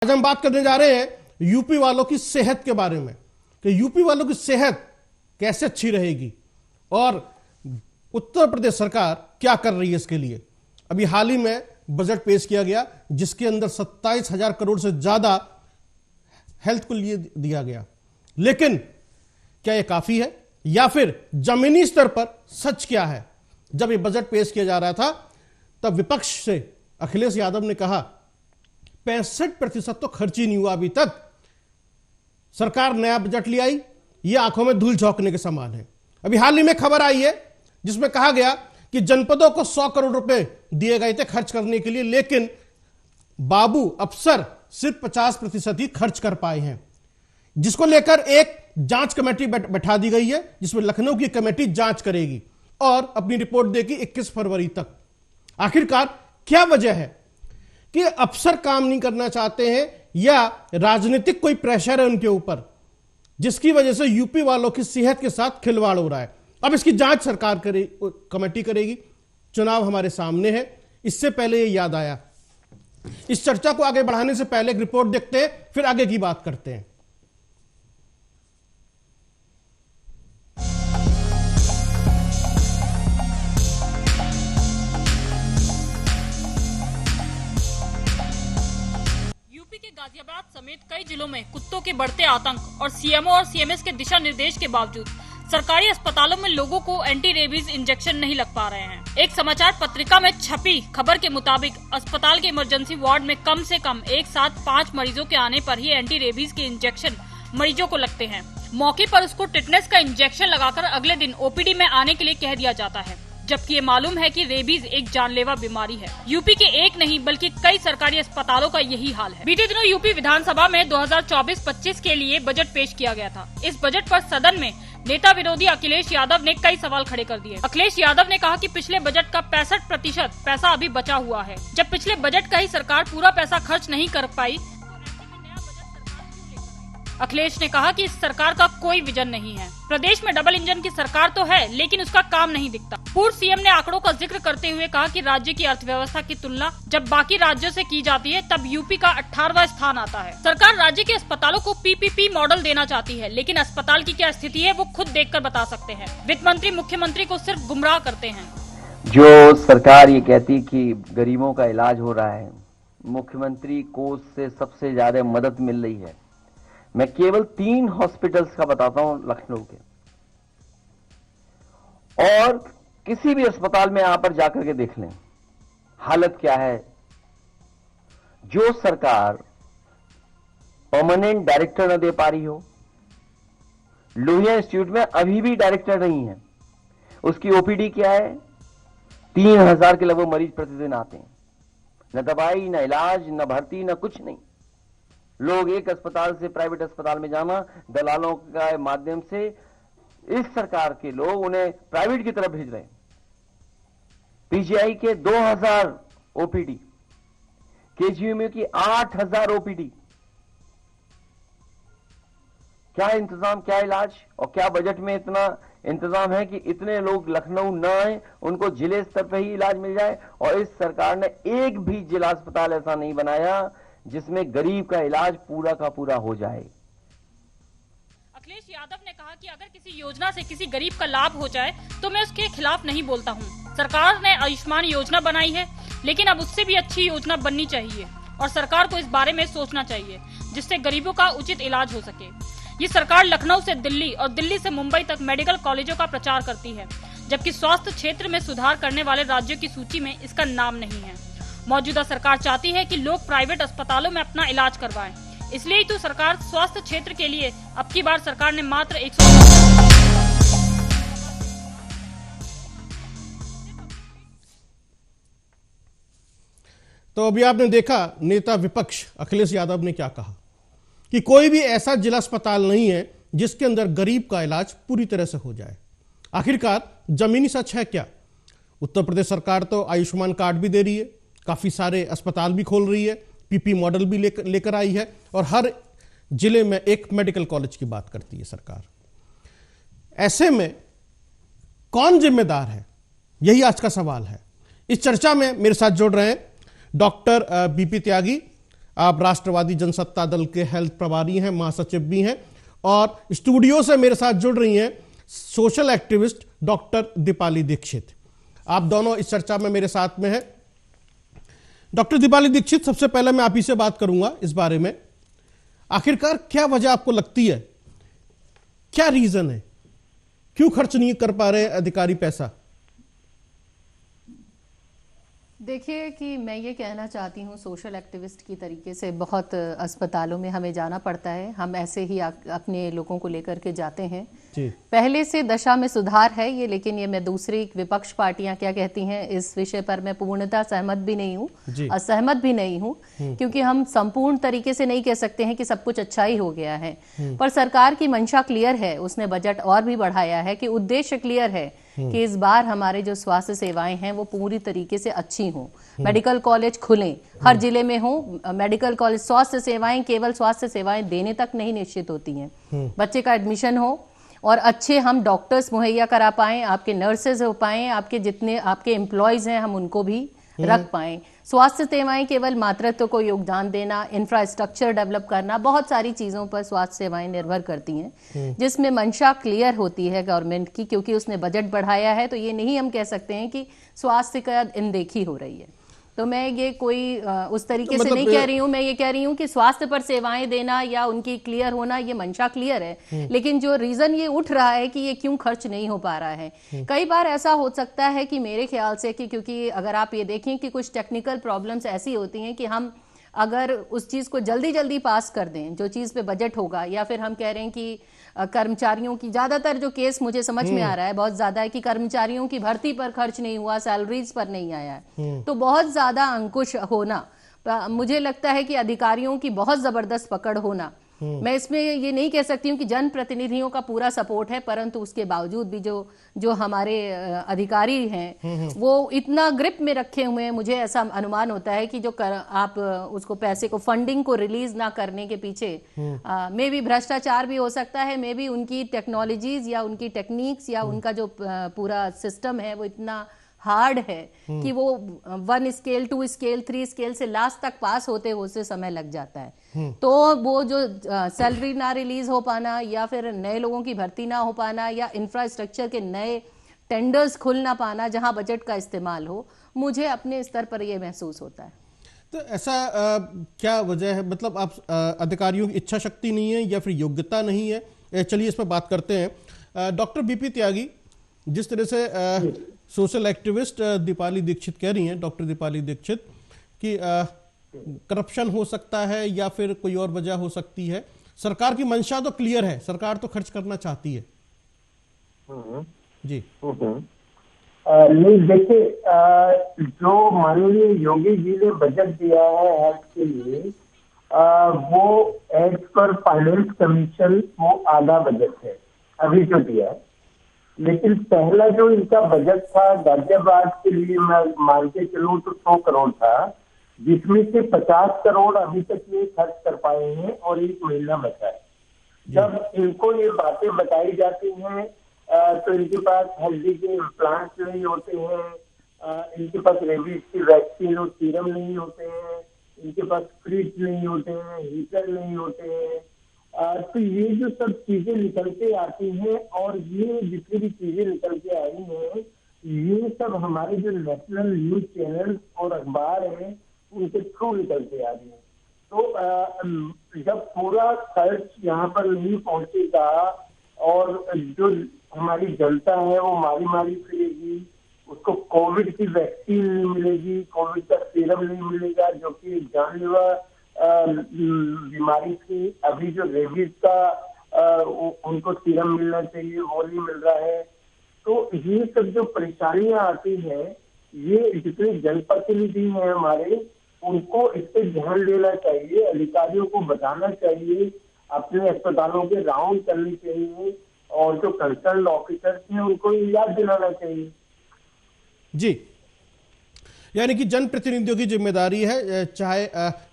आज हम बात करने जा रहे हैं यूपी वालों की सेहत के बारे में कि यूपी वालों की सेहत कैसे अच्छी रहेगी और उत्तर प्रदेश सरकार क्या कर रही है इसके लिए। अभी हाल ही में बजट पेश किया गया जिसके अंदर 27,000 करोड़ से ज्यादा हेल्थ को लिए दिया गया, लेकिन क्या यह काफी है या फिर जमीनी स्तर पर सच क्या है। जब यह बजट पेश किया जा रहा था तब विपक्ष से अखिलेश यादव ने कहा 65% तो खर्च ही नहीं हुआ अभी तक, सरकार नया बजट ले आई, ये आंखों में धूल झोंकने के समान है। अभी हाल ही में खबर आई है जिसमें कहा गया कि जनपदों को 100 करोड़ रुपए दिए गए थे खर्च करने के लिए, लेकिन बाबू अफसर सिर्फ 50% ही खर्च कर पाए हैं, जिसको लेकर एक जांच कमेटी बैठा दी गई है जिसमें लखनऊ की कमेटी जांच करेगी और अपनी रिपोर्ट देगी 21 फरवरी तक। आखिरकार क्या वजह है कि अफसर काम नहीं करना चाहते हैं या राजनीतिक कोई प्रेशर है उनके ऊपर जिसकी वजह से यूपी वालों की सेहत के साथ खिलवाड़ हो रहा है। अब इसकी जांच सरकार कमेटी करेगी। चुनाव हमारे सामने है, इससे पहले ये याद आया। इस चर्चा को आगे बढ़ाने से पहले एक रिपोर्ट देखते हैं, फिर आगे की बात करते हैं। गाजियाबाद समेत कई जिलों में कुत्तों के बढ़ते आतंक और सीएमओ और सीएमएस के दिशा निर्देश के बावजूद सरकारी अस्पतालों में लोगों को एंटी रेबीज इंजेक्शन नहीं लग पा रहे हैं। एक समाचार पत्रिका में छपी खबर के मुताबिक अस्पताल के इमरजेंसी वार्ड में कम से कम एक साथ 5 मरीजों के आने पर ही एंटी रेबीज के इंजेक्शन मरीजों को लगते हैं। मौके पर उसको टिटनेस का इंजेक्शन लगाकर अगले दिन ओपीडी में आने के लिए कह दिया जाता है, जबकि ये मालूम है कि रेबीज एक जानलेवा बीमारी है। यूपी के एक नहीं बल्कि कई सरकारी अस्पतालों का यही हाल है। बीते दिनों यूपी विधानसभा में 2024-25 के लिए बजट पेश किया गया था। इस बजट पर सदन में नेता विरोधी अखिलेश यादव ने कई सवाल खड़े कर दिए। अखिलेश यादव ने कहा कि पिछले बजट का 65% पैसा अभी बचा हुआ है। जब पिछले बजट का ही सरकार पूरा पैसा खर्च नहीं कर पाई, अखिलेश ने कहा कि इस सरकार का कोई विजन नहीं है। प्रदेश में डबल इंजन की सरकार तो है लेकिन उसका काम नहीं दिखता। पूर्व सीएम ने आंकड़ों का जिक्र करते हुए कहा कि राज्य की अर्थव्यवस्था की तुलना जब बाकी राज्यों से की जाती है तब यूपी का 18वां स्थान आता है। सरकार राज्य के अस्पतालों को पीपीपी मॉडल देना चाहती है, लेकिन अस्पताल की क्या स्थिति है वो खुद देखकर बता सकते हैं। वित्त मंत्री मुख्यमंत्री को सिर्फ गुमराह करते हैं। जो सरकार ये कहती कि गरीबों का इलाज हो रहा है, मुख्यमंत्री कोष से सबसे ज्यादा मदद मिल रही है। मैं केवल 3 हॉस्पिटल्स का बताता हूं लखनऊ के, और किसी भी अस्पताल में यहां पर जाकर के देख लें हालत क्या है। जो सरकार परमानेंट डायरेक्टर न दे पा रही हो, लोहिया इंस्टीट्यूट में अभी भी डायरेक्टर नहीं है, उसकी ओपीडी क्या है, 3,000 के लगभग मरीज प्रतिदिन आते हैं, न दवाई न इलाज न भर्ती न कुछ नहीं। लोग एक अस्पताल से प्राइवेट अस्पताल में जाना, दलालों के माध्यम से इस सरकार के लोग उन्हें प्राइवेट की तरफ भेज रहे हैं। पीजीआई के 2,000 ओपीडी, केजीएमयू की 8,000 ओपीडी। क्या इंतजाम, क्या इलाज, और क्या बजट में इतना इंतजाम है कि इतने लोग लखनऊ न आए, उनको जिले स्तर पर ही इलाज मिल जाए। और इस सरकार ने एक भी जिला अस्पताल ऐसा नहीं बनाया जिसमें गरीब का इलाज पूरा का पूरा हो जाए। अखिलेश यादव ने कहा कि अगर किसी योजना से किसी गरीब का लाभ हो जाए तो मैं उसके खिलाफ नहीं बोलता हूं। सरकार ने आयुष्मान योजना बनाई है, लेकिन अब उससे भी अच्छी योजना बननी चाहिए और सरकार को इस बारे में सोचना चाहिए जिससे गरीबों का उचित इलाज हो सके। ये सरकार लखनऊ से दिल्ली और दिल्ली से मुंबई तक मेडिकल कॉलेजों का प्रचार करती है, जबकि स्वास्थ्य क्षेत्र में सुधार करने वाले राज्यों की सूची में इसका नाम नहीं है। मौजूदा सरकार चाहती है कि लोग प्राइवेट अस्पतालों में अपना इलाज करवाएं। इसलिए ही तो सरकार स्वास्थ्य क्षेत्र के लिए अब की बार सरकार ने मात्र 100। तो अभी आपने देखा नेता विपक्ष अखिलेश यादव ने क्या कहा कि कोई भी ऐसा जिला अस्पताल नहीं है जिसके अंदर गरीब का इलाज पूरी तरह से हो जाए। आखिरकार जमीनी सच है क्या? उत्तर प्रदेश सरकार तो आयुष्मान कार्ड भी दे रही है, काफी सारे अस्पताल भी खोल रही है, पीपी मॉडल भी लेकर आई है और हर जिले में एक मेडिकल कॉलेज की बात करती है सरकार। ऐसे में कौन जिम्मेदार है, यही आज का सवाल है। इस चर्चा में मेरे साथ जुड़ रहे हैं डॉक्टर बीपी त्यागी, आप राष्ट्रवादी जनसत्ता दल के हेल्थ प्रभारी हैं, महासचिव भी हैं, और स्टूडियो से मेरे साथ जुड़ रही हैं social activist doctor Deepali Dixit. आप दोनों इस चर्चा में मेरे साथ में हैं। डॉक्टर दीपाली दीक्षित, सबसे पहले मैं आप ही से बात करूंगा इस बारे में, आखिरकार क्या वजह आपको लगती है, क्या रीजन है, क्यों खर्च नहीं कर पा रहे अधिकारी पैसा? देखिए कि मैं ये कहना चाहती हूँ, सोशल एक्टिविस्ट की तरीके से बहुत अस्पतालों में हमें जाना पड़ता है, हम ऐसे ही अपने लोगों को लेकर के जाते हैं जी। पहले से दशा में सुधार है ये, लेकिन ये मैं दूसरी विपक्ष पार्टियां क्या कहती हैं इस विषय पर मैं पूर्णतः सहमत भी नहीं हूँ, असहमत भी नहीं हूँ, क्योंकि हम संपूर्ण तरीके से नहीं कह सकते हैं कि सब कुछ अच्छा ही हो गया है। पर सरकार की मंशा क्लियर है, उसने बजट और भी बढ़ाया है कि उद्देश्य क्लियर है कि इस बार हमारे जो स्वास्थ्य सेवाएं हैं वो पूरी तरीके से अच्छी हों, मेडिकल कॉलेज खुलें, हर जिले में हो मेडिकल कॉलेज। स्वास्थ्य सेवाएं केवल स्वास्थ्य सेवाएं देने तक नहीं निश्चित होती हैं, बच्चे का एडमिशन हो और अच्छे हम डॉक्टर्स मुहैया करा पाएं, आपके नर्सेज हो पाएं, आपके जितने आपके एम्प्लॉयज हैं हम उनको भी रख पाएं। स्वास्थ्य सेवाएं केवल मातृत्व को योगदान देना, इंफ्रास्ट्रक्चर डेवलप करना, बहुत सारी चीजों पर स्वास्थ्य सेवाएं निर्भर करती हैं, जिसमें मंशा क्लियर होती है गवर्नमेंट की, क्योंकि उसने बजट बढ़ाया है। तो ये नहीं हम कह सकते हैं कि स्वास्थ्य का अनदेखी हो रही है। तो मैं ये कोई उस तरीके से नहीं कह रही हूँ, मैं ये कह रही हूँ कि स्वास्थ्य पर सेवाएं देना या उनकी क्लियर होना, ये मंशा क्लियर है, लेकिन जो रीजन ये उठ रहा है कि ये क्यों खर्च नहीं हो पा रहा है, कई बार ऐसा हो सकता है कि मेरे ख्याल से कि क्योंकि अगर आप ये देखें कि कुछ टेक्निकल प्रॉब्लम्स ऐसी होती हैं कि हम अगर उस चीज को जल्दी जल्दी पास कर दें जो चीज पे बजट होगा, या फिर हम कह रहे हैं कि कर्मचारियों की ज्यादातर जो केस मुझे समझ में आ रहा है बहुत ज्यादा है कि कर्मचारियों की भर्ती पर खर्च नहीं हुआ, सैलरीज पर नहीं आया है, तो बहुत ज्यादा अंकुश होना, मुझे लगता है कि अधिकारियों की बहुत जबरदस्त पकड़ होना, मैं इसमें ये नहीं कह सकती हूँ कि जनप्रतिनिधियों का पूरा सपोर्ट है, परंतु उसके बावजूद भी जो हमारे अधिकारी हैं वो इतना ग्रिप में रखे हुए हैं, मुझे ऐसा अनुमान होता है कि जो आप उसको पैसे को फंडिंग को रिलीज ना करने के पीछे मे भी भ्रष्टाचार भी हो सकता है, मे भी उनकी टेक्नोलॉजीज या उनकी टेक्निक्स या उनका जो पूरा सिस्टम है वो इतना हार्ड है कि वो 1 स्केल 2 स्केल 3 स्केल से लास्ट तक पास होते होते समय लग जाता है। तो वो जो सैलरी ना रिलीज हो पाना, या फिर नए लोगों की भर्ती ना हो पाना, या इंफ्रास्ट्रक्चर के नए टेंडर्स खुल ना पाना जहां बजट का इस्तेमाल हो, मुझे अपने स्तर पर यह महसूस होता है। तो ऐसा क्या वजह है, मतलब आप अधिकारियों की इच्छा शक्ति नहीं है या फिर योग्यता नहीं है? चलिए इस पर बात करते हैं। डॉक्टर बीपी त्यागी, जिस तरह से सोशल एक्टिविस्ट दीपाली दीक्षित कह रही हैं, डॉक्टर दीपाली दीक्षित, कि करप्शन हो सकता है या फिर कोई और वजह हो सकती है, सरकार की मंशा तो क्लियर है, सरकार तो खर्च करना चाहती है जी। नहीं, देखिए जो माननीय योगी जी ने बजट दिया है हेल्थ के लिए, वो एज पर फाइनेंस कमीशन वो आधा बजट है अभी जो दिया है, लेकिन पहला जो इनका बजट था गाजियाबाद के लिए मैं मान के चलूं तो 100 करोड़ था, जिसमें से 50 करोड़ अभी तक ये खर्च कर पाए हैं और 1 महीना बचा है। जब इनको ये बातें बताई जाती हैं तो इनके पास हल्दी के इम्प्लांट्स नहीं होते हैं, इनके पास रेबीज की वैक्सीन और सीरम नहीं होते हैं, इनके पास फ्रिज नहीं होते हैं, हीटर नहीं होते हैं, तो ये जो सब चीजें निकल के आती हैं और ये जितनी भी चीजें निकल के आई हैं, ये सब हमारे जो नेशनल न्यूज चैनल और अखबार हैं उनके थ्रू निकल के आ रही है। तो जब पूरा खर्च यहाँ पर नहीं पहुंचेगा और जो हमारी जनता है वो मारी मारी फिरेगी, उसको कोविड की वैक्सीन नहीं मिलेगी, कोविड का सीरम नहीं मिलेगा जो कि जानलेवा बीमारी थी, अभी जो रेबीज का उनको सीरम मिलना चाहिए वो नहीं मिल रहा है, तो ये सब जो परेशानियां आती हैं, ये जितने जनप्रतिनिधि हैं हमारे, उनको इस पे ध्यान देना चाहिए, अधिकारियों को बताना चाहिए, अपने अस्पतालों के राउंड करने चाहिए और जो कंसर्न ऑफिसर्स हैं उनको याद दिलाना चाहिए जी। यानी कि जनप्रतिनिधियों की जिम्मेदारी है, चाहे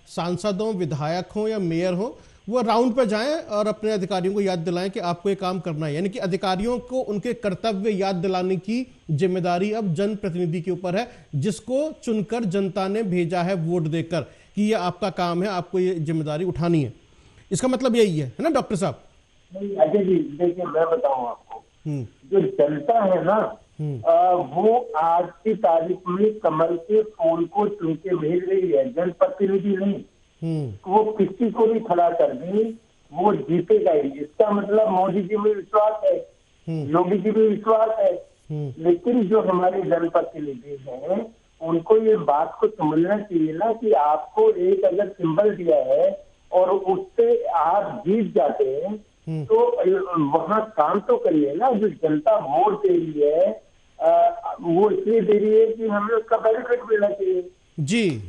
सांसद हो, विधायक हो या मेयर हो, वो राउंड पर जाएं और अपने अधिकारियों को याद दिलाएं कि आपको ये काम करना है। यानी कि अधिकारियों को उनके कर्तव्य याद दिलाने की जिम्मेदारी अब जनप्रतिनिधि के ऊपर है, जिसको चुनकर जनता ने भेजा है वोट देकर, कि ये आपका काम है, आपको ये जिम्मेदारी उठानी है। इसका मतलब यही है ना डॉक्टर साहब? नहीं अजय जी, देखिए मैं बताऊं आपको, जो जनता है ना, वो आज की तारीख में कमल के फूल को चुन के भेज रही है, जनप्रतिनिधि नहीं। वो किसी को भी खड़ा कर दे वो जीतेगा ही। इसका मतलब मोदी जी में विश्वास है, योगी जी में विश्वास है, लेकिन जो हमारे जनप्रतिनिधि हैं उनको ये बात को समझना चाहिए ना कि आपको एक अगर सिंबल दिया है और उससे आप जीत जाते हैं तो वहाँ काम तो करिए ना। जो जनता वोट दे रही है वो इसलिए दे रही है कि हमें उसका बेनिफिट मिलना चाहिए। जी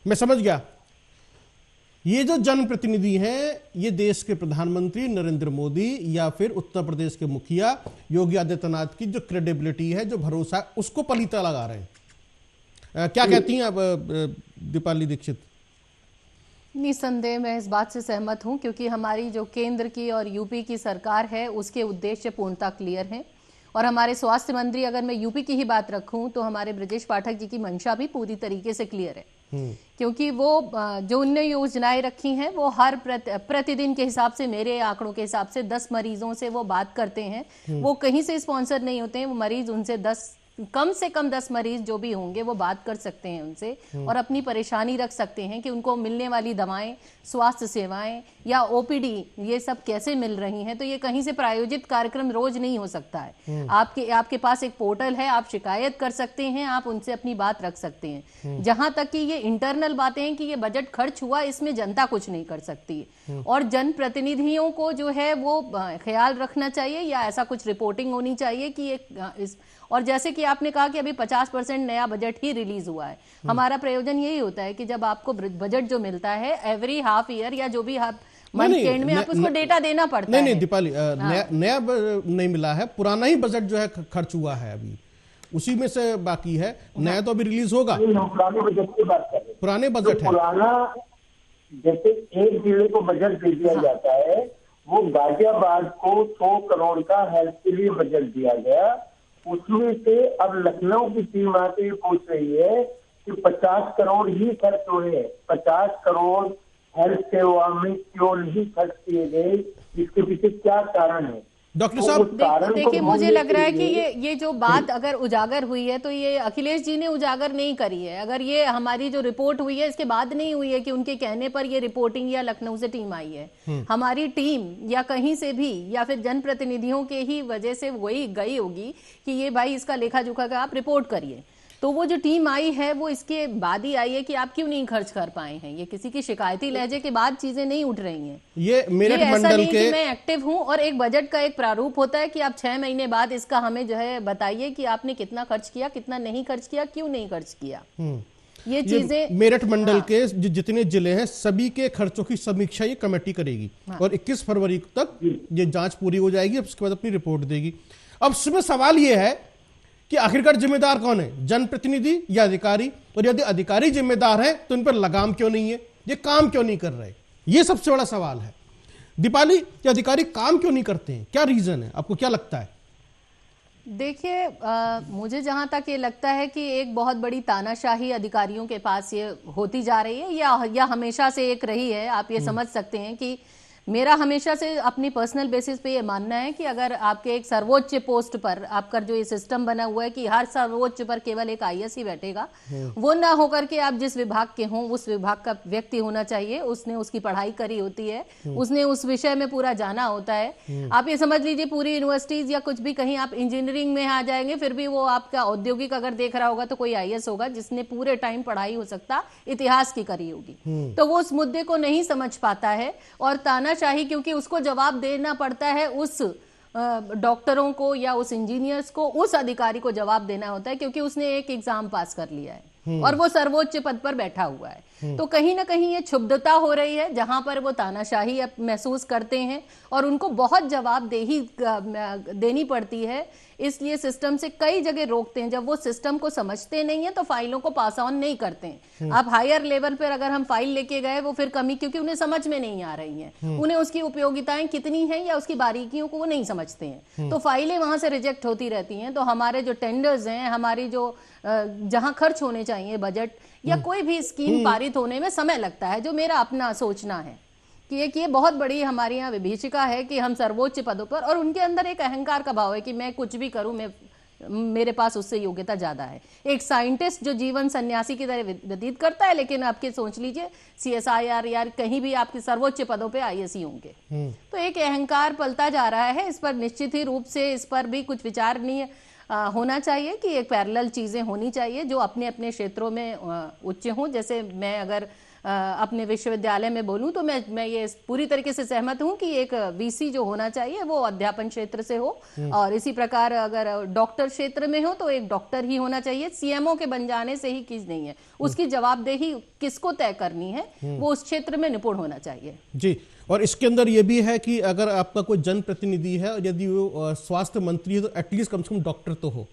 मैं समझ गया। ये जो जनप्रतिनिधि हैं ये देश के प्रधानमंत्री नरेंद्र मोदी या फिर उत्तर प्रदेश के मुखिया योगी आदित्यनाथ की जो क्रेडिबिलिटी है, जो भरोसा है, उसको पलीता लगा रहे हैं। क्या कहती हैं आप दीपाली दीक्षित? निसंदेह मैं इस बात से सहमत हूं, क्योंकि हमारी जो केंद्र की और यूपी की सरकार है उसके उद्देश्य पूर्णतः क्लियर हैं। और हमारे स्वास्थ्य मंत्री, अगर मैं यूपी की ही बात रखूं तो हमारे ब्रजेश पाठक जी की मंशा भी पूरी तरीके से क्लियर है, क्योंकि वो जो उनने योजनाएं रखी हैं वो हर प्रतिदिन के हिसाब से, मेरे आंकड़ों के हिसाब से 10 मरीजों से वो बात करते हैं। वो कहीं से स्पॉन्सर नहीं होते हैं, वो मरीज उनसे कम से कम 10 मरीज जो भी होंगे वो बात कर सकते हैं उनसे और अपनी परेशानी रख सकते हैं कि उनको मिलने वाली दवाएं, स्वास्थ्य सेवाएं या ओपीडी ये सब कैसे मिल रही हैं। तो ये कहीं से प्रायोजित कार्यक्रम रोज नहीं हो सकता है। आपके पास एक पोर्टल है, आप शिकायत कर सकते हैं, आप उनसे अपनी बात रख सकते हैं। जहां तक कि ये इंटरनल बातें हैं कि ये बजट खर्च हुआ, इसमें जनता कुछ नहीं कर सकती है। और जनप्रतिनिधियों को जो है वो ख्याल रखना चाहिए या ऐसा कुछ रिपोर्टिंग होनी चाहिए कि और जैसे कि आपने कहा कि अभी 50% नया बजट ही रिलीज हुआ है। हमारा प्रयोजन यही होता है कि जब आपको बजट जो मिलता है एवरी हाफ ईयर या जो भी मंथ के एंड में आप उसको डेटा देना पड़ता है। नहीं दीपाली, नया नहीं मिला है, पुराना ही बजट जो है खर्च हुआ है, अभी उसी में से बाकी है। नया तो अभी रिलीज होगा। पुराने बजट की बात कर रहे हैं। पुराने बजट है। पुराना जैसे एक जिले को बजट दे दिया जाता है, वो गाजियाबाद को 100 करोड़ का हेल्थ के लिए बजट दिया गया। उसमें से अब लखनऊ की टीम आके पूछ रही है कि 50 करोड़ ही खर्च हुए, 50 करोड़ हेल्थ सेवा में क्यों नहीं खर्च किए गए, इसके पीछे क्या कारण है? डॉक्टर साहब देखिए, मुझे लग रहा है कि ये जो बात अगर उजागर हुई है तो ये अखिलेश जी ने उजागर नहीं करी है। अगर ये हमारी जो रिपोर्ट हुई है इसके बाद नहीं हुई है कि उनके कहने पर ये रिपोर्टिंग या लखनऊ से टीम आई है। हमारी टीम या कहीं से भी या फिर जनप्रतिनिधियों के ही वजह से वही गई होगी कि ये भाई इसका लेखा जोखा का आप रिपोर्ट करिए। तो वो जो टीम आई है वो इसके बाद ही आई है कि आप क्यों नहीं खर्च कर पाए हैं। ये किसी की शिकायती लहजे के बाद चीजें नहीं उठ रही हैं। ये मेरठ मंडल के मैं एक्टिव हूं और एक बजट का एक प्रारूप होता है कि आप 6 महीने बाद इसका हमें जो है बताइए कि आपने कितना खर्च किया, कितना नहीं खर्च किया, क्यों नहीं खर्च किया। ये चीजें मेरठ मंडल के जितने जिले हैं सभी के खर्चों की समीक्षा ये कमेटी करेगी और 21 फरवरी तक ये जांच पूरी हो जाएगी। उसके बाद अपनी रिपोर्ट देगी। अब इसमें सवाल ये है कि आखिरकार जिम्मेदार कौन है, जनप्रतिनिधि या अधिकारी? और यदि अधिकारी जिम्मेदार हैं तो इन पर लगाम क्यों नहीं है, ये काम क्यों नहीं कर रहे? ये सबसे बड़ा सवाल है। दीपाली, ये अधिकारी काम क्यों नहीं करते हैं, क्या रीजन है, आपको क्या लगता है? देखिए, मुझे जहां तक ये लगता है कि एक बहुत बड़ी तानाशाही अधिकारियों के पास ये होती जा रही है या हमेशा से एक रही है। आप ये समझ सकते हैं कि मेरा हमेशा से अपनी पर्सनल बेसिस पे ये मानना है कि अगर आपके एक सर्वोच्च पोस्ट पर आपका जो ये सिस्टम बना हुआ है कि हर सर्वोच्च पर केवल एक आईएएस ही बैठेगा, वो ना होकर के आप जिस विभाग के हों उस विभाग का व्यक्ति होना चाहिए। उसने उसकी पढ़ाई करी होती है, उसने उस विषय में पूरा जाना होता है। आप ये समझ लीजिए पूरी यूनिवर्सिटीज या कुछ भी कहीं आप इंजीनियरिंग में आ जाएंगे, फिर भी वो आपका औद्योगिक अगर देख रहा होगा तो कोई आईएएस होगा जिसने पूरे टाइम पढ़ाई हो सकता इतिहास की करी होगी। तो वो उस मुद्दे को नहीं समझ पाता है और तानाशाही, क्योंकि उसको जवाब देना पड़ता है उस डॉक्टरों को या उस इंजीनियर्स को, उस अधिकारी को जवाब देना होता है क्योंकि उसने एक एग्जाम पास कर लिया है और वो सर्वोच्च पद पर बैठा हुआ है। तो कहीं ना कहीं ये क्षुब्धता हो रही है जहां पर वो तानाशाही महसूस करते हैं और उनको बहुत जवाबदेही देनी पड़ती है। इसलिए सिस्टम से कई जगह रोकते हैं। जब वो सिस्टम को समझते नहीं है तो फाइलों को पास ऑन नहीं करते हैं। आप हायर लेवल पर अगर हम फाइल लेके गए, वो फिर कमी क्योंकि उन्हें समझ में नहीं आ रही हैं, उन्हें उसकी उपयोगिताएं कितनी हैं या उसकी बारीकियों को वो नहीं समझते हैं, तो फाइलें वहां से रिजेक्ट होती रहती हैं। तो हमारे जो टेंडर्स हैं, हमारी जो जहां खर्च होने चाहिए बजट या कोई भी स्कीम पारित होने में समय लगता है, जो मेरा अपना सोचना है कि एक ये बहुत बड़ी हमारे यहाँ विभीषिका है कि हम सर्वोच्च पदों पर, और उनके अंदर एक अहंकार का भाव है कि मैं कुछ भी करूं, मैं मेरे पास उससे योग्यता ज्यादा है। एक साइंटिस्ट जो जीवन सन्यासी की तरह व्यतीत करता है, लेकिन आपके सोच लीजिए CSIR या कहीं भी आपके सर्वोच्च पदों पे IAS होंगे। तो एक अहंकार पलता जा रहा है। इस पर निश्चित ही रूप से इस पर भी कुछ विचारणीय होना चाहिए कि एक पैरेलल चीजें होनी चाहिए जो अपने अपने क्षेत्रों में उच्च हों। जैसे मैं अगर अपने विश्वविद्यालय में बोलूं तो मैं ये पूरी तरीके से सहमत हूं कि एक VC जो होना चाहिए वो अध्यापन क्षेत्र से हो, और इसी प्रकार अगर डॉक्टर क्षेत्र में हो तो एक डॉक्टर ही होना चाहिए। CMO के बन जाने से ही चीज नहीं है, उसकी जवाबदेही किसको तय करनी है वो उस क्षेत्र में निपुण होना चाहिए जी। और इसके अंदर ये भी है कि अगर आपका कोई जनप्रतिनिधि है और यदि वो स्वास्थ्य मंत्री है तो एटलीस्ट कम से कम डॉक्टर तो हो,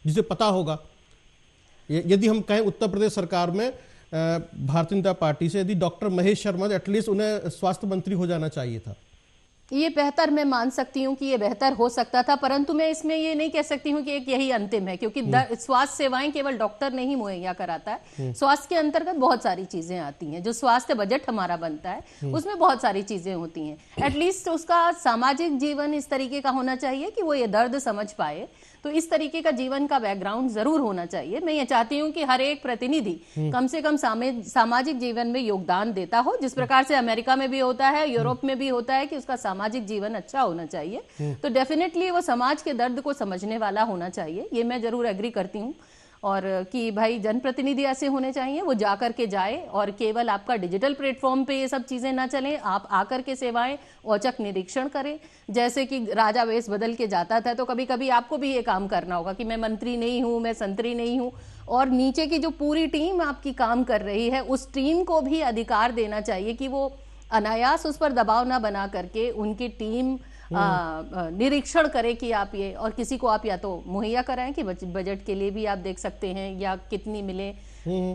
जिसे पता होगा। यदि हम कहें उत्तर प्रदेश सरकार में भारतीय जनता पार्टी से यदि डॉक्टर महेश शर्मा, एटलीस्ट उन्हें स्वास्थ्य मंत्री हो जाना चाहिए था। ये बेहतर, मैं मान सकती हूँ कि ये बेहतर हो सकता था, परंतु मैं इसमें ये नहीं कह सकती हूँ कि एक यही अंतिम है, क्योंकि स्वास्थ्य सेवाएं केवल डॉक्टर नहीं मुहैया कराता है। स्वास्थ्य के अंतर्गत बहुत सारी चीजें आती हैं। जो स्वास्थ्य बजट हमारा बनता है उसमें बहुत सारी चीजें होती हैं। एटलीस्ट उसका सामाजिक जीवन इस तरीके का होना चाहिए कि वो ये दर्द समझ पाए। तो इस तरीके का जीवन का बैकग्राउंड जरूर होना चाहिए। मैं ये चाहती हूँ कि हर एक प्रतिनिधि कम से कम सामाजिक जीवन में योगदान देता हो, जिस प्रकार से अमेरिका में भी होता है, यूरोप में भी होता है कि उसका सामाजिक जीवन अच्छा होना चाहिए। तो डेफिनेटली वो समाज के दर्द को समझने वाला होना चाहिए, ये मैं जरूर एग्री करती हूँ। और कि भाई जनप्रतिनिधि ऐसे होने चाहिए, वो जाकर के जाए और केवल आपका डिजिटल प्लेटफॉर्म पे ये सब चीजें ना चलें, आप आकर के सेवाएं औचक निरीक्षण करें। जैसे कि राजा वेश बदल के जाता था, तो कभी कभी आपको भी ये काम करना होगा कि मैं मंत्री नहीं हूं, मैं संतरी नहीं हूं, और नीचे की जो पूरी टीम आपकी काम कर रही है उस टीम को भी अधिकार देना चाहिए कि वो अनायास उस पर दबाव ना बना करके उनकी टीम निरीक्षण करे कि आप ये, और किसी को आप या तो मुहैया कराएं कि बजट के लिए भी आप देख सकते हैं या कितनी मिले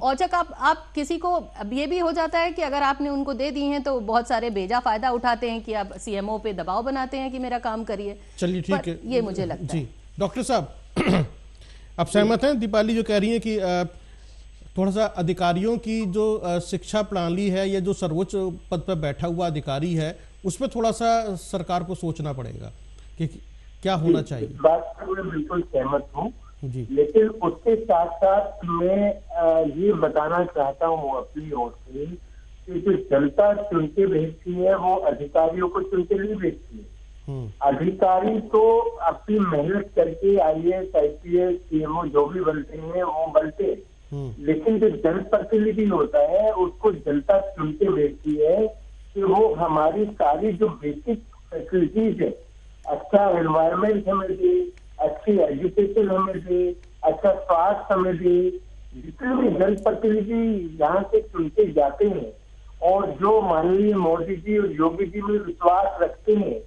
औचक। आप किसी को, अब ये भी हो जाता है कि अगर आपने उनको दे दी हैं तो बहुत सारे बेजा फायदा उठाते हैं कि आप CMO पे दबाव बनाते हैं कि मेरा काम करिए। चलिए ठीक है, ये मुझे लगता है। डॉक्टर साहब आप सहमत हैं दीपाली जो कह रही है कि थोड़ा सा अधिकारियों की जो शिक्षा प्रणाली है या जो सर्वोच्च पद पर बैठा हुआ अधिकारी है उस पर थोड़ा सा सरकार को सोचना पड़ेगा कि क्या होना चाहिए। बात से मैं बिल्कुल सहमत हूँ, लेकिन उसके साथ साथ मैं ये बताना चाहता हूँ अपनी ओर से कि जो जनता चुन के भेजती है वो अधिकारियों को चुन के नहीं भेजती है। अधिकारी तो अपनी मेहनत करके IAS IPS CMO जो भी बनते हैं वो बनते हैं, लेकिन जो जनप्रतिनिधि होता है उसको जनता चुन के भेजती है कि वो हमारी सारी जो बेसिक फैसिलिटीज है, अच्छा एनवायरमेंट हमें दे, अच्छी एजुकेशन हमें दे, अच्छा स्वास्थ्य हमें दे। जितने भी जनप्रतिनिधि यहाँ से चुन के जाते हैं और जो माननीय मोदी जी और योगी जी में विश्वास रखते हैं,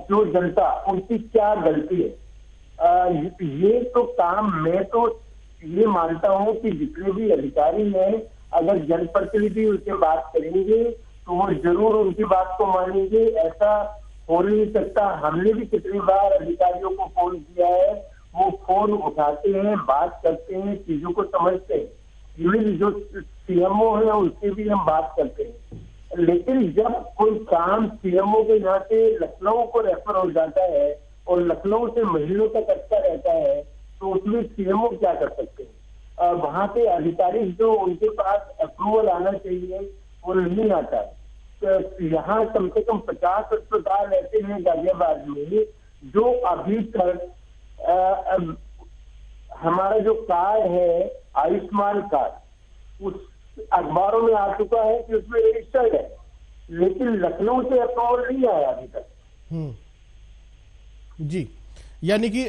जो जनता, उनकी क्या गलती है। ये तो काम, मैं तो ये मानता हूँ कि जितने भी अधिकारी हैं अगर जनप्रतिनिधि उनसे बात करेंगे तो वो जरूर उनकी बात को मानेंगे। ऐसा हो नहीं सकता। हमने भी कितनी बार अधिकारियों को फोन किया है, वो फोन उठाते हैं, बात करते हैं, चीजों को समझते हैं। इवन जो CMO है उससे भी हम बात करते हैं, लेकिन जब कोई काम CMO के यहाँ से लखनऊ को रेफर हो जाता है और लखनऊ से महीनों तक अटका रहता है तो उसमें CMO क्या कर सकते हैं। वहां पे अधिकारी जो उनके पास अप्रूवल आना चाहिए वो नहीं आता। तो यहाँ कम से कम 50 अस्पताल ऐसे हैं गाजियाबाद में जो अभी तक हमारा जो कार्ड है आयुष्मान कार्ड, उस अखबारों में आ चुका है कि उसमें रजिस्टर्ड है, लेकिन लखनऊ से अप्रूवल नहीं आया अभी तक। जी, यानी कि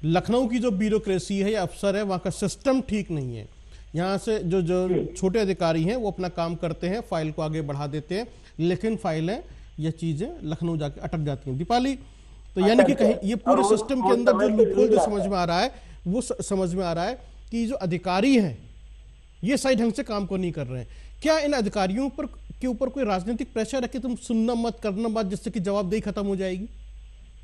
लखनऊ की जो ब्यूरोक्रेसी है या अफसर है वहाँ का सिस्टम ठीक नहीं है। यहाँ से जो छोटे अधिकारी हैं वो अपना काम करते हैं, फाइल को आगे बढ़ा देते हैं, लेकिन फाइलें या चीजें लखनऊ जाके अटक जाती हैं। दीपाली, तो यानी कि कहीं ये पूरे सिस्टम के अंदर जो लूपहोल जो समझ में आ रहा है वो समझ में आ रहा है कि जो अधिकारी हैं ये सही ढंग से काम को नहीं कर रहे हैं। क्या इन अधिकारियों पर के ऊपर कोई राजनीतिक प्रेशर है कि तुम सुनना मत, करना मत, जिससे कि जवाबदेही खत्म हो जाएगी?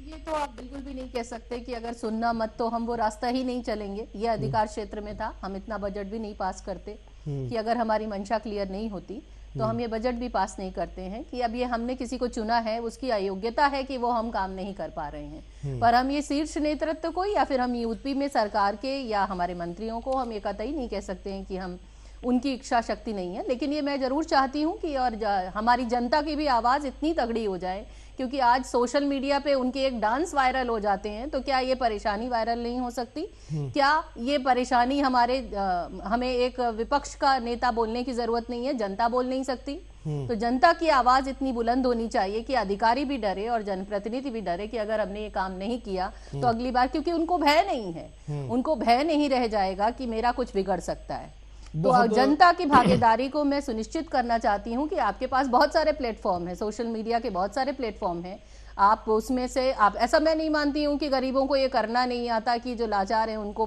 ये तो आप बिल्कुल भी नहीं कह सकते कि अगर सुनना मत तो हम वो रास्ता ही नहीं चलेंगे। ये अधिकार क्षेत्र में था, हम इतना बजट भी नहीं पास करते कि अगर हमारी मंशा क्लियर नहीं होती तो हम ये बजट भी पास नहीं करते हैं कि अब ये हमने किसी को चुना है, उसकी अयोग्यता है कि वो हम काम नहीं कर पा रहे हैं। पर हम ये शीर्ष नेतृत्व को या फिर हम यूपी में सरकार के या हमारे मंत्रियों को हम ये कतई नहीं कह सकते हैं कि हम उनकी इच्छा शक्ति नहीं है। लेकिन ये मैं जरूर चाहती हूँ कि और हमारी जनता की भी आवाज इतनी तगड़ी हो जाए, क्योंकि आज सोशल मीडिया पे उनके एक डांस वायरल हो जाते हैं, तो क्या ये परेशानी वायरल नहीं हो सकती? क्या ये परेशानी हमें एक विपक्ष का नेता बोलने की जरूरत नहीं है, जनता बोल नहीं सकती? तो जनता की आवाज इतनी बुलंद होनी चाहिए कि अधिकारी भी डरे और जनप्रतिनिधि भी डरे कि अगर हमने ये काम नहीं किया तो अगली बार, क्योंकि उनको भय नहीं है, उनको भय नहीं रह जाएगा कि मेरा कुछ बिगड़ सकता है। तो जनता की भागीदारी को मैं सुनिश्चित करना चाहती हूं कि आपके पास बहुत सारे प्लेटफॉर्म हैं, सोशल मीडिया के बहुत सारे प्लेटफॉर्म हैं, आप उसमें से आप, ऐसा मैं नहीं मानती हूं कि गरीबों को ये करना नहीं आता, कि जो लाचार हैं उनको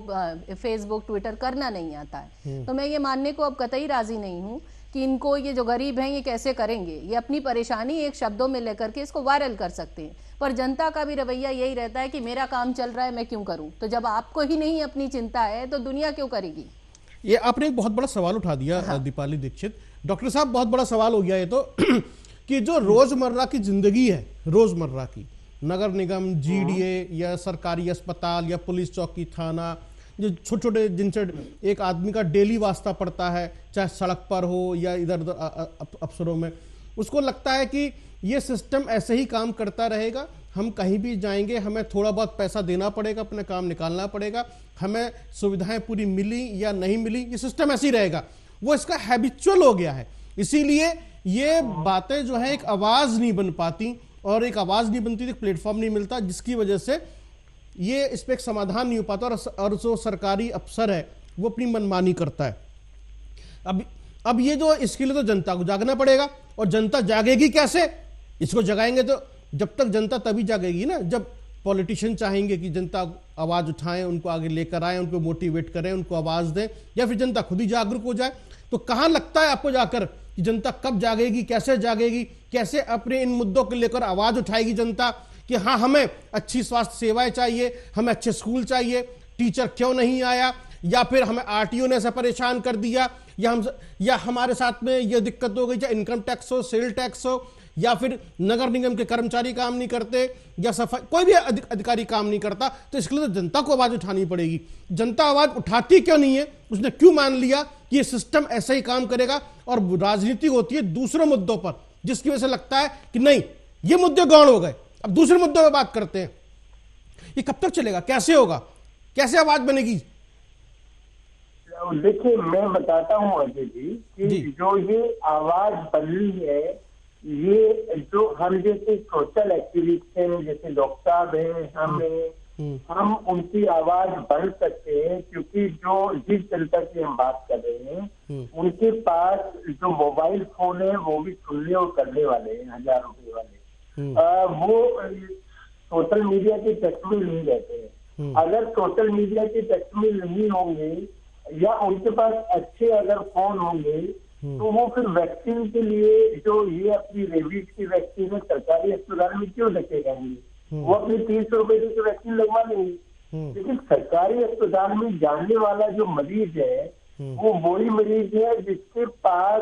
फेसबुक ट्विटर करना नहीं आता है। तो मैं ये मानने को अब कतई राजी नहीं हूं कि इनको, ये जो गरीब हैं ये कैसे करेंगे। ये अपनी परेशानी एक शब्दों में लेकर के इसको वायरल कर सकते हैं, पर जनता का भी रवैया यही रहता है कि मेरा काम चल रहा है, मैं क्यों करूं? तो जब आपको ही नहीं अपनी चिंता है तो दुनिया क्यों करेगी? ये आपने एक बहुत बड़ा सवाल उठा दिया। हाँ। दीपाली दीक्षित, डॉक्टर साहब, बहुत बड़ा सवाल हो गया ये तो कि जो रोजमर्रा की जिंदगी है, रोजमर्रा की, नगर निगम, जीडीए या सरकारी अस्पताल या पुलिस चौकी, थाना, जो छोटे छोटे जिनसे एक आदमी का डेली वास्ता पड़ता है, चाहे सड़क पर हो या इधर उधर अफसरों में, उसको लगता है कि ये सिस्टम ऐसे ही काम करता रहेगा, हम कहीं भी जाएंगे हमें थोड़ा बहुत पैसा देना पड़ेगा, अपना काम निकालना पड़ेगा, हमें सुविधाएं पूरी मिली या नहीं मिली, ये सिस्टम ऐसे ही रहेगा। वो इसका हैबिचुअल हो गया है, इसीलिए ये बातें जो है एक आवाज नहीं बन पाती, और एक आवाज नहीं बनती तो एक प्लेटफॉर्म नहीं मिलता, जिसकी वजह से ये इस पर एक समाधान नहीं हो पाता, और जो सरकारी अफसर है वो अपनी मनमानी करता है। अब ये जो, इसके लिए तो जनता को जागना पड़ेगा, और जनता जागेगी कैसे? इसको जगाएंगे तो, जब तक जनता तभी जागेगी ना जब पॉलिटिशियन चाहेंगे कि जनता आवाज उठाएं, उनको आगे लेकर आए, उनको मोटिवेट करें, उनको आवाज दें, या फिर जनता खुद ही जागरूक हो जाए। तो कहां लगता है आपको जाकर कि जनता कब जागेगी, कैसे जागेगी, कैसे अपने इन मुद्दों को लेकर आवाज उठाएगी जनता कि हाँ हमें अच्छी स्वास्थ्य सेवाएं चाहिए, हमें अच्छे स्कूल चाहिए, टीचर क्यों नहीं आया, या फिर हमें आरटीओ ने ऐसा परेशान कर दिया, या हमारे साथ में ये दिक्कत हो गई, चाहे इनकम टैक्स हो, सेल टैक्स हो, या फिर नगर निगम के कर्मचारी काम नहीं करते, या सफाई, कोई भी अधिकारी काम नहीं करता, तो इसके लिए तो जनता को आवाज उठानी पड़ेगी। जनता आवाज उठाती क्यों नहीं है? उसने क्यों मान लिया कि ये सिस्टम ऐसा ही काम करेगा, और राजनीति होती है दूसरे मुद्दों पर, जिसकी वजह से लगता है कि नहीं ये मुद्दे गौण हो गए, अब दूसरे मुद्दों पर बात करते हैं। ये कब तक चलेगा, कैसे होगा, कैसे आवाज बनेगी? देखिए, मैं बताता हूँ अजय जी कि जो ये आवाज बनी है, ये जो हम जैसे सोशल एक्टिविस्ट हैं, जैसे डॉक्टर साहब हैं, हम उनकी आवाज बढ़ सकते हैं, क्योंकि जो जिस जनता की हम बात कर रहे हैं उनके पास जो मोबाइल फोन है वो भी सुनने और करने वाले हैं, 1000 रुपए वाले, वो सोशल मीडिया के टच में नहीं रहते हैं। अगर सोशल मीडिया के टच में नहीं होंगे या उनके पास अच्छे अगर फोन होंगे, तो वो फिर वैक्सीन के लिए, जो ये अपनी रेबीज की वैक्सीन है, सरकारी अस्पताल में क्यों लेके जाएंगे? वो अपनी 300 रुपए की वैक्सीन लगवा लेंगे। लेकिन सरकारी अस्पताल में जाने वाला जो मरीज है वो वही मरीज है जिसके पास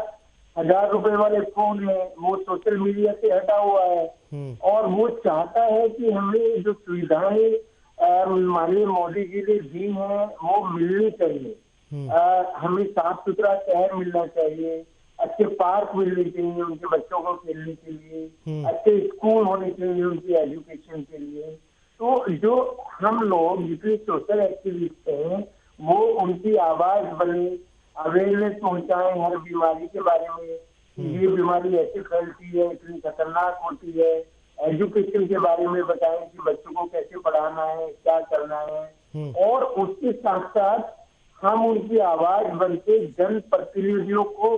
1000 रुपए वाले फोन है, वो सोशल मीडिया से हटा हुआ है, और वो चाहता है कि हमें जो सुविधाएं माननीय मोदी जी ने दी हैं वो मिलनी चाहिए। हमें साफ सुथरा शहर मिलना चाहिए, अच्छे पार्क मिलने चाहिए उनके बच्चों को खेलने के लिए, अच्छे स्कूल होने चाहिए उनकी एजुकेशन के लिए। तो जो हम लोग जितने सोशल एक्टिविस्ट हैं वो उनकी आवाज बने, अवेयरनेस पहुंचाएं हर बीमारी के बारे में, ये बीमारी ऐसे फैलती है, इतनी खतरनाक होती है, एजुकेशन के बारे में बताएं कि बच्चों को कैसे पढ़ाना है, क्या करना है, और उसके साथ साथ हम उनकी आवाज बनके जन प्रतिनिधियों को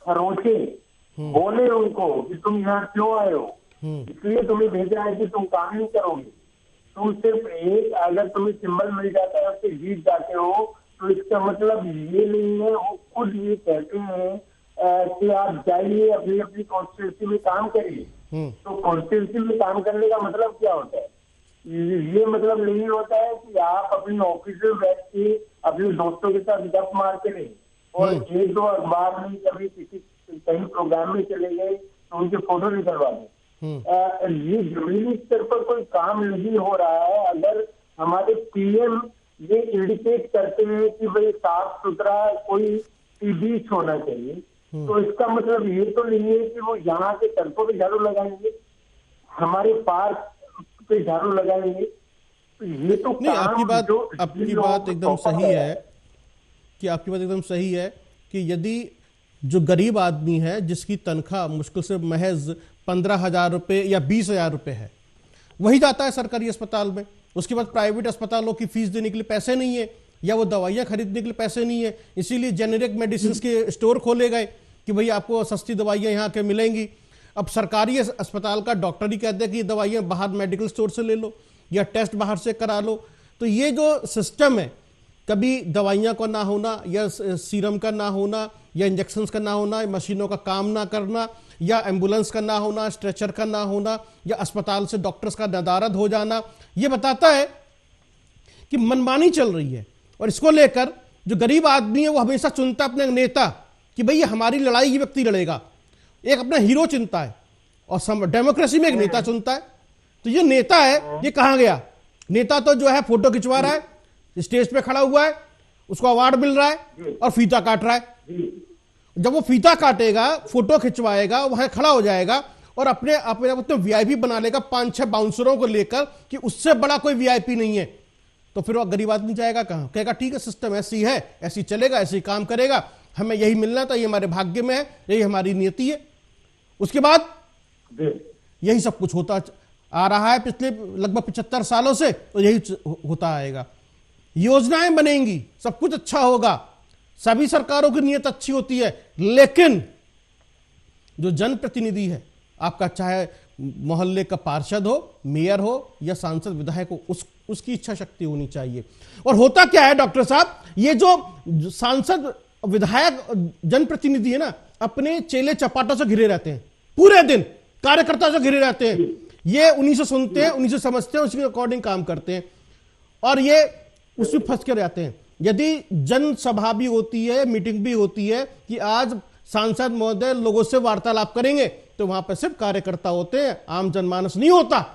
खरोचे, बोले उनको कि तुम यहाँ क्यों आए हो, इसलिए तुम्हें भेजा है कि तुम काम नहीं करोगे, तुम सिर्फ एक, अगर तुम्हें सिंबल मिल जाता है उससे जीत जाते हो, तो इसका मतलब ये नहीं है, वो खुद ये कहते हैं कि आप जाइए अपनी अपनी कॉन्स्टिट्यूंसी में काम करिए। तो कॉन्स्टिट्यूंसी में काम करने का मतलब क्या होता है? ये मतलब नहीं होता है कि आप अपने ऑफिस में बैठ के अपने दोस्तों के साथ गप मार के नहीं, और एक दो अखबार में कभी किसी कहीं प्रोग्राम में चले गए तो उनके फोटो निकलवा दें। ये जमीनी स्तर पर कोई काम नहीं हो रहा है। अगर हमारे पीएम ये इंडिकेट करते हैं कि भाई साफ सुथरा कोई बीच होना चाहिए, तो इसका मतलब ये तो नहीं है कि वो यहाँ के सड़कों पे झाड़ू लगाएंगे, हमारे पार्क पे झाड़ू लगाएंगे। तो ये तो नहीं, आपकी बात एकदम सही है कि आपकी बात एकदम सही है कि यदि जो गरीब आदमी है जिसकी तनख्वाह मुश्किल से महज 15,000 रुपये या 20,000 रुपये है, वही जाता है सरकारी अस्पताल में, उसके बाद प्राइवेट अस्पतालों की फीस देने के लिए पैसे नहीं है या वो दवाइयाँ खरीदने के लिए पैसे नहीं है, इसीलिए जेनेरिक मेडिसिन के स्टोर खोले गए कि भाई आपको सस्ती दवाइयाँ यहाँ के मिलेंगी। अब सरकारी अस्पताल का डॉक्टर ही कहते हैं कि ये दवाइयाँ बाहर मेडिकल स्टोर से ले लो या टेस्ट बाहर से करा लो। तो ये जो सिस्टम है, कभी दवाइयाँ का ना होना या सीरम का ना होना या इंजेक्शंस का ना होना, मशीनों का काम ना करना या एम्बुलेंस का ना होना, स्ट्रेचर का ना होना या अस्पताल से डॉक्टर्स का नदारद हो जाना, ये बताता है कि मनमानी चल रही है। और इसको लेकर जो गरीब आदमी है वो हमेशा चुनता अपने नेता कि भाई हमारी लड़ाई ये व्यक्ति लड़ेगा, एक अपना हीरो चुनता है और डेमोक्रेसी में एक नेता चुनता है। तो ये नेता है, ये कहां गया? नेता तो जो है फोटो खिंचवा रहा है, स्टेज पे खड़ा हुआ है, उसको अवार्ड मिल रहा है और फीता काट रहा है। जब वो फीता काटेगा, फोटो खिंचवाएगा, वहां खड़ा हो जाएगा और अपने अपने वीआईपी बना लेगा 5-6 बाउंसरों को लेकर कि उससे बड़ा कोई वीआईपी नहीं है। तो फिर वो गरीब आदमी जाएगा कहां? कहेगा ठीक है, सिस्टम ऐसी है, ऐसी चलेगा, ऐसे ही काम करेगा, हमें यही मिलना था, ये हमारे भाग्य में है, यही हमारी नियति है। उसके बाद यही सब कुछ होता आ रहा है पिछले लगभग 75 सालों से, तो यही होता आएगा। योजनाएं बनेंगी, सब कुछ अच्छा होगा, सभी सरकारों की नीयत अच्छी होती है, लेकिन जो जनप्रतिनिधि है आपका, चाहे मोहल्ले का पार्षद हो, मेयर हो या सांसद विधायक हो, उसकी इच्छा शक्ति होनी चाहिए। और होता क्या है डॉक्टर साहब, ये जो सांसद विधायक जनप्रतिनिधि है ना, अपने चेले चपाटों से घिरे रहते हैं, पूरे दिन कार्यकर्ता से घिरे रहते हैं। ये उन्हीं से सुनते हैं, उन्हीं से समझते हैं, उसके अकॉर्डिंग काम करते हैं और ये उसमें फंस कर जाते हैं। यदि जनसभा भी होती है, मीटिंग भी होती है कि आज सांसद महोदय लोगों से वार्तालाप करेंगे, तो वहां पर सिर्फ कार्यकर्ता होते हैं, आम जनमानस नहीं होता।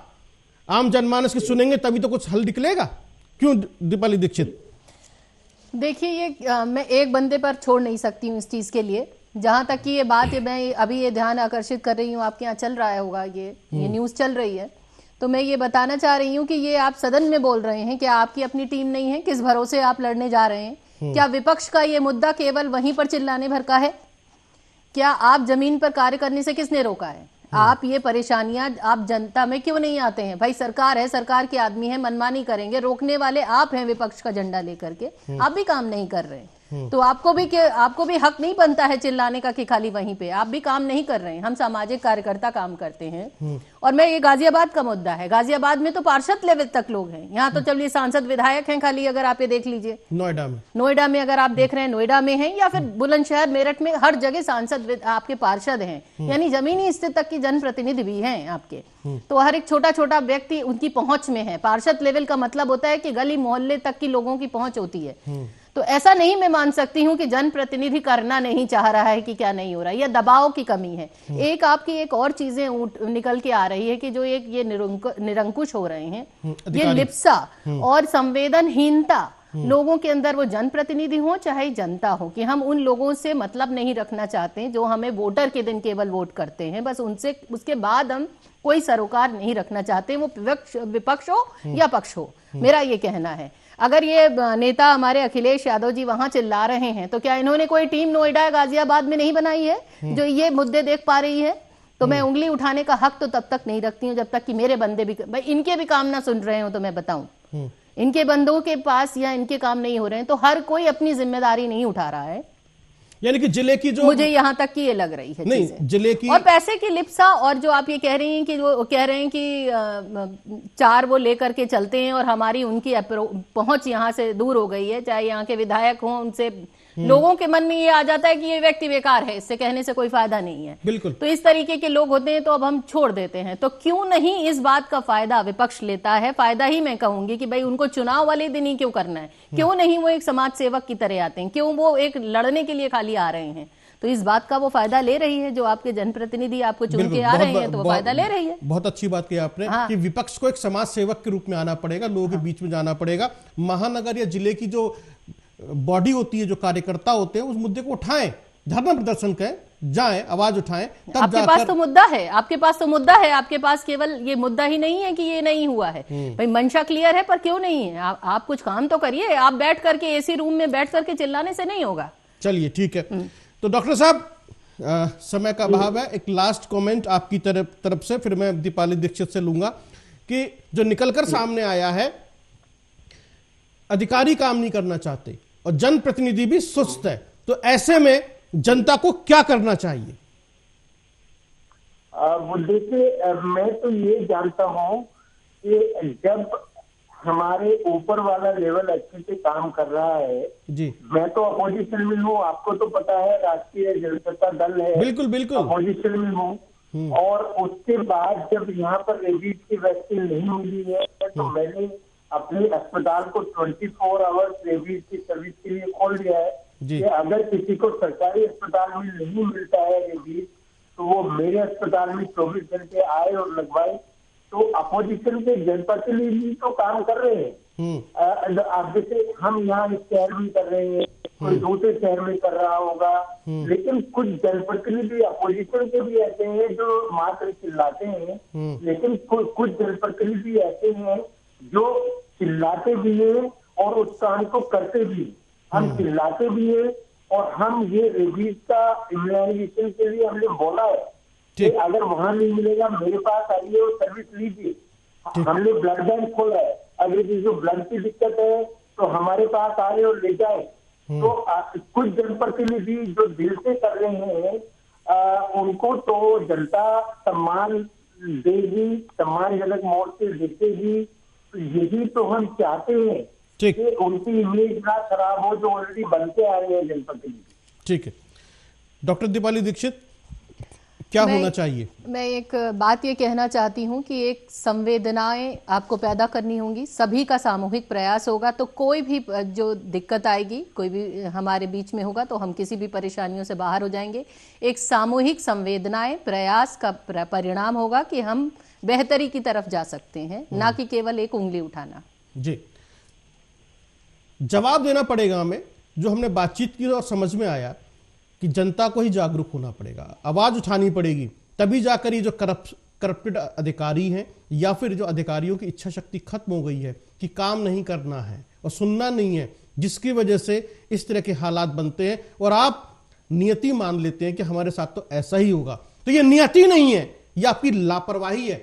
आम जनमानस की सुनेंगे तभी तो कुछ हल निकलेगा। क्यों दीपाली दीक्षित? देखिए, ये मैं एक बंदे पर छोड़ नहीं सकती हूँ इस चीज के लिए। जहां तक कि ये बात है, मैं अभी ये ध्यान आकर्षित कर रही हूँ, आपके यहाँ चल रहा होगा ये न्यूज चल रही है, तो मैं ये बताना चाह रही हूँ कि ये आप सदन में बोल रहे हैं, क्या आपकी अपनी टीम नहीं है? किस भरोसे आप लड़ने जा रहे हैं? क्या विपक्ष का ये मुद्दा केवल वहीं पर चिल्लाने भर का है? क्या आप जमीन पर कार्य करने से किसने रोका है? आप ये परेशानियां आप जनता में क्यों नहीं आते हैं? भाई सरकार है, सरकार के आदमी है, मनमानी करेंगे, रोकने वाले आप हैं विपक्ष का झंडा लेकर के, आप भी काम नहीं कर रहे हैं। तो आपको भी हक नहीं बनता है चिल्लाने का कि खाली वहीं पे आप भी काम नहीं कर रहे हैं। हम सामाजिक कार्यकर्ता काम करते हैं। और मैं ये गाजियाबाद का मुद्दा है, गाजियाबाद में तो पार्षद लेवल तक लोग हैं, यहाँ तो चलिए सांसद विधायक हैं खाली, अगर आप ये देख लीजिए नोएडा में अगर आप देख रहे हैं, नोएडा में है या फिर बुलंदशहर मेरठ में, हर जगह सांसद आपके पार्षद हैं, यानी जमीनी स्तर तक की जनप्रतिनिधि भी हैं आपके। तो हर एक छोटा छोटा व्यक्ति उनकी पहुंच में है। पार्षद लेवल का मतलब होता है कि गली मोहल्ले तक की लोगों की पहुंच होती है। तो ऐसा नहीं मैं मान सकती हूं कि जनप्रतिनिधि करना नहीं चाह रहा है कि क्या नहीं हो रहा है, यह दबाव की कमी है। एक आपकी एक और चीजें निकल के आ रही है कि जो एक ये निरंकुश हो रहे हैं, ये लिप्सा और संवेदनहीनता लोगों के अंदर, वो जनप्रतिनिधि हो चाहे जनता हो, कि हम उन लोगों से मतलब नहीं रखना चाहते जो हमें वोटर के दिन केवल वोट करते हैं, बस उनसे उसके बाद हम कोई सरोकार नहीं रखना चाहते, वो विपक्ष हो या पक्ष हो। मेरा ये कहना है। अगर ये नेता हमारे अखिलेश यादव जी वहां चिल्ला रहे हैं, तो क्या इन्होंने कोई टीम नोएडा गाजियाबाद में नहीं बनाई है जो ये मुद्दे देख पा रही है? तो मैं उंगली उठाने का हक तो तब तक नहीं रखती हूँ जब तक कि मेरे बंदे भी, भाई इनके भी काम ना सुन रहे हो तो मैं बताऊं, इनके बंदों के पास या इनके काम नहीं हो रहे हैं, तो हर कोई अपनी जिम्मेदारी नहीं उठा रहा है। यानी कि जिले की जो, मुझे यहां तक की ये लग रही है नहीं, जिले की और पैसे की लिप्सा, और जो आप ये कह रही हैं कि वो कह रहे हैं कि 4 वो लेकर के चलते हैं और हमारी उनकी पहुंच यहां से दूर हो गई है, चाहे यहाँ के विधायक हों, उनसे लोगों के मन में ये आ जाता है कि ये व्यक्ति बेकार है, इससे कहने से कोई फायदा नहीं है। बिल्कुल। तो इस तरीके के लोग होते हैं, तो अब हम छोड़ देते हैं। तो क्यों नहीं इस बात का फायदा विपक्ष लेता है? फायदा ही मैं कहूंगी कि भाई उनको चुनाव वाले दिन ही क्यों करना है? क्यों नहीं वो एक समाज सेवक की तरह आते हैं? क्यों वो एक लड़ने के लिए खाली आ रहे हैं? तो इस बात का वो फायदा ले रही है, जो आपके जनप्रतिनिधि आपको चुन के आ रहे हैं, तो वो फायदा ले रही है। बहुत अच्छी बात की आपने कि विपक्ष को एक समाज सेवक के रूप में आना पड़ेगा, लोगों के बीच में जाना पड़ेगा। महानगर या जिले की जो बॉडी होती है, जो कार्यकर्ता होते हैं, उस मुद्दे को उठाएं, धरना प्रदर्शन करें, जाएं, आवाज उठाएं, तब आपके पास तो मुद्दा है, आपके पास तो मुद्दा है, आपके पास केवल ये मुद्दा ही नहीं है कि ये नहीं हुआ है। भाई मंशा क्लियर है, पर क्यों नहीं है? आप कुछ काम तो करिए। आप बैठ करके एसी रूम में बैठ करके चिल्लाने से नहीं होगा। चलिए ठीक है। तो डॉक्टर साहब, समय का अभाव है, एक लास्ट कमेंट आपकी तरफ से, फिर मैं दीपाली दीक्षित से लूंगा कि जो निकलकर सामने आया है, अधिकारी काम नहीं करना चाहते और जनप्रतिनिधि भी सुस्त है, तो ऐसे में जनता को क्या करना चाहिए? वो देखिए, मैं तो ये जानता हूँ कि जब हमारे ऊपर वाला लेवल अच्छे से काम कर रहा है जी, मैं तो अपोजिशन में हूँ, आपको तो पता है, राष्ट्रीय जनता दल है, बिल्कुल बिल्कुल अपोजिशन में हूँ। और उसके बाद जब यहाँ पर रेबीज की वैक्सीन नहीं मिली है, तो मैंने अपने अस्पताल को 24 आवर्स रेबीज की सर्विस के लिए खोल दिया है कि अगर किसी को सरकारी अस्पताल में नहीं मिलता है रेबीज, तो वो मेरे अस्पताल में 24 घंटे आए और लगवाए। तो अपोजिशन के जनप्रतिनिधि तो काम कर रहे हैं। आप जैसे हम यहाँ इस शहर में कर रहे हैं, कोई दूसरे शहर में कर रहा होगा, लेकिन कुछ जनप्रतिनिधि अपोजिशन के भी ऐसे हैं जो मात्र चिल्लाते हैं, लेकिन कुछ जनप्रतिनिधि ऐसे हैं जो चिल्लाते भी हैं और उस काम को करते भी। हम चिल्लाते भी हैं और हम ये रेबीज का इम्यूनाइजेशन के लिए हमने बोला है कि अगर वहां नहीं मिलेगा, मेरे पास आइए और सर्विस लीजिए। हमने ब्लड बैंक खोला है, अगर जो ब्लड की दिक्कत है तो हमारे पास आए और ले जाए। तो कुछ जनप्रतिनिधि जो दिल से कर रहे हैं, उनको तो जनता सम्मान देगी, सम्मानजनक मोड से देखेगी। तो यही तो हम चाहते हैं कि उनकी इमेज ना खराब हो, जो ऑलरेडी बनते आ रहे हैं जनप्रतिनिधि। ठीक है, डॉक्टर दीपाली दीक्षित, क्या होना चाहिए? मैं एक बात ये कहना चाहती हूँ कि एक संवेदनाएं आपको पैदा करनी होंगी, सभी का सामूहिक प्रयास होगा तो कोई भी जो दिक्कत आएगी, कोई भी हमारे बीच में होगा तो हम किसी भी परेशानियों से बाहर हो जाएंगे। एक सामूहिक संवेदनाएं प्रयास का परिणाम होगा कि हम बेहतरी की तरफ जा सकते हैं, ना कि केवल एक उंगली उठाना। जी, जवाब देना पड़ेगा हमें, जो हमने बातचीत की और समझ में आया कि जनता को ही जागरूक होना पड़ेगा, आवाज उठानी पड़ेगी, तभी जाकर ये जो करप्टेड अधिकारी हैं या फिर जो अधिकारियों की इच्छा शक्ति खत्म हो गई है कि काम नहीं करना है और सुनना नहीं है, जिसकी वजह से इस तरह के हालात बनते हैं और आप नियति मान लेते हैं कि हमारे साथ तो ऐसा ही होगा। तो ये नियति नहीं है, ये आपकी लापरवाही है।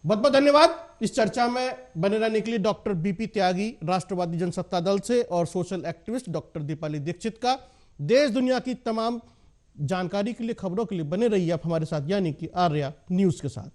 बहुत बहुत धन्यवाद इस चर्चा में बने रहने के लिए डॉक्टर बीपी त्यागी, राष्ट्रवादी जनसत्ता दल से, और social activist doctor Deepali Dixit का। देश दुनिया की तमाम जानकारी के लिए, खबरों के लिए बने रहिए आप हमारे साथ, यानी कि आर्या न्यूज के साथ।